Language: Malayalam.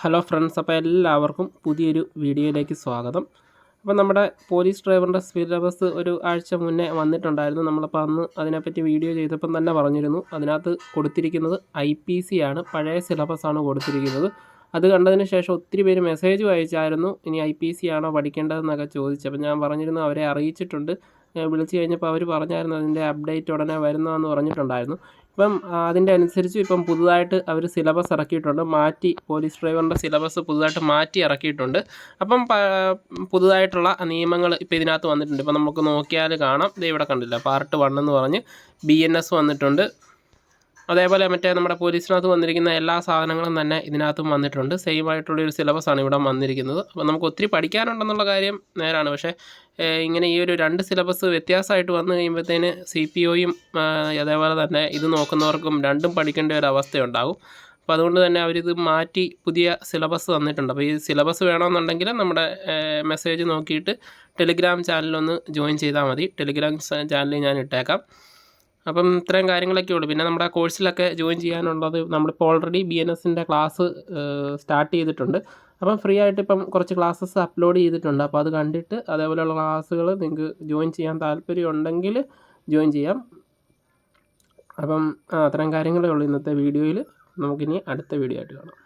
ഹലോ ഫ്രണ്ട്സ്, അപ്പോൾ എല്ലാവർക്കും പുതിയൊരു വീഡിയോയിലേക്ക് സ്വാഗതം. അപ്പോൾ നമ്മുടെ പോലീസ് ഡ്രൈവറിൻ്റെ സിലബസ് ഒരു ആഴ്ച മുന്നേ വന്നിട്ടുണ്ടായിരുന്നു. നമ്മളപ്പോൾ അന്ന് അതിനെപ്പറ്റി വീഡിയോ ചെയ്തപ്പം തന്നെ പറഞ്ഞിരുന്നു. അതിനകത്ത് കൊടുത്തിരിക്കുന്നത് IPC ആണ്, പഴയ സിലബസാണ് കൊടുത്തിരിക്കുന്നത്. അത് കണ്ടതിന് ശേഷം ഒത്തിരി പേര് മെസ്സേജും അയച്ചായിരുന്നു, ഇനി IPC ആണോ പഠിക്കേണ്ടതെന്നൊക്കെ ചോദിച്ചു. അപ്പോൾ ഞാൻ പറഞ്ഞിരുന്നു അവരെ അറിയിച്ചിട്ടുണ്ട്. വിളിച്ച് കഴിഞ്ഞപ്പോൾ അവർ പറഞ്ഞായിരുന്നു അതിൻ്റെ അപ്ഡേറ്റ് ഉടനെ വരുന്നതെന്ന് പറഞ്ഞിട്ടുണ്ടായിരുന്നു. ഇപ്പം അതിൻ്റെ അനുസരിച്ച് ഇപ്പം പുതുതായിട്ട് അവർ സിലബസ് ഇറക്കിയിട്ടുണ്ട്, മാറ്റി പോലീസ് ഡ്രൈവറിൻ്റെ സിലബസ് പുതുതായിട്ട് മാറ്റി ഇറക്കിയിട്ടുണ്ട്. അപ്പം പുതുതായിട്ടുള്ള നിയമങ്ങൾ ഇപ്പോൾ ഇതിനകത്ത് വന്നിട്ടുണ്ട്. ഇപ്പം നമുക്ക് നോക്കിയാൽ കാണാം, ഇത് ഇവിടെ കണ്ടില്ല, പാർട്ട് 1 എന്ന് പറഞ്ഞ് BNS വന്നിട്ടുണ്ട്. അതേപോലെ മറ്റേ നമ്മുടെ പോലീസിനകത്ത് വന്നിരിക്കുന്ന എല്ലാ സാധനങ്ങളും തന്നെ ഇതിനകത്തും വന്നിട്ടുണ്ട്. സെയിം ആയിട്ടുള്ളൊരു സിലബസാണ് ഇവിടെ വന്നിരിക്കുന്നത്. അപ്പോൾ നമുക്ക് ഒത്തിരി പഠിക്കാനുണ്ടെന്നുള്ള കാര്യം നേരാണ്. പക്ഷേ ഇങ്ങനെ ഈ ഒരു 2 സിലബസ് വ്യത്യാസമായിട്ട് വന്നു കഴിയുമ്പോഴത്തേന് CPOയും അതേപോലെ തന്നെ ഇത് നോക്കുന്നവർക്കും രണ്ടും പഠിക്കേണ്ട ഒരു അവസ്ഥയുണ്ടാകും. അപ്പോൾ അതുകൊണ്ട് തന്നെ അവരിത് മാറ്റി പുതിയ സിലബസ് തന്നിട്ടുണ്ട്. അപ്പോൾ ഈ സിലബസ് വേണമെന്നുണ്ടെങ്കിൽ നമ്മുടെ മെസ്സേജ് നോക്കിയിട്ട് ടെലിഗ്രാം ചാനലൊന്ന് ജോയിൻ ചെയ്താൽ മതി. ടെലിഗ്രാം ചാനലിൽ ഞാൻ ഇട്ടേക്കാം. അപ്പം ഇത്രയും കാര്യങ്ങളൊക്കെ ഉള്ളൂ. പിന്നെ നമ്മുടെ കോഴ്സിലൊക്കെ ജോയിൻ ചെയ്യാനുള്ളത്, നമ്മളിപ്പോൾ ഓൾറെഡി BNSൻ്റെ ക്ലാസ് സ്റ്റാർട്ട് ചെയ്തിട്ടുണ്ട്. അപ്പം ഫ്രീ ആയിട്ട് ഇപ്പം കുറച്ച് ക്ലാസ്സസ് അപ്ലോഡ് ചെയ്തിട്ടുണ്ട്. അപ്പോൾ അത് കണ്ടിട്ട് അതേപോലെയുള്ള ക്ലാസ്സുകൾ നിങ്ങൾക്ക് ജോയിൻ ചെയ്യാൻ താല്പര്യം ഉണ്ടെങ്കിൽ ജോയിൻ ചെയ്യാം. അപ്പം അത്രയും കാര്യങ്ങളേ ഉള്ളൂ ഇന്നത്തെ വീഡിയോയിൽ. നമുക്കിനി അടുത്ത വീഡിയോ ആയിട്ട് കാണാം.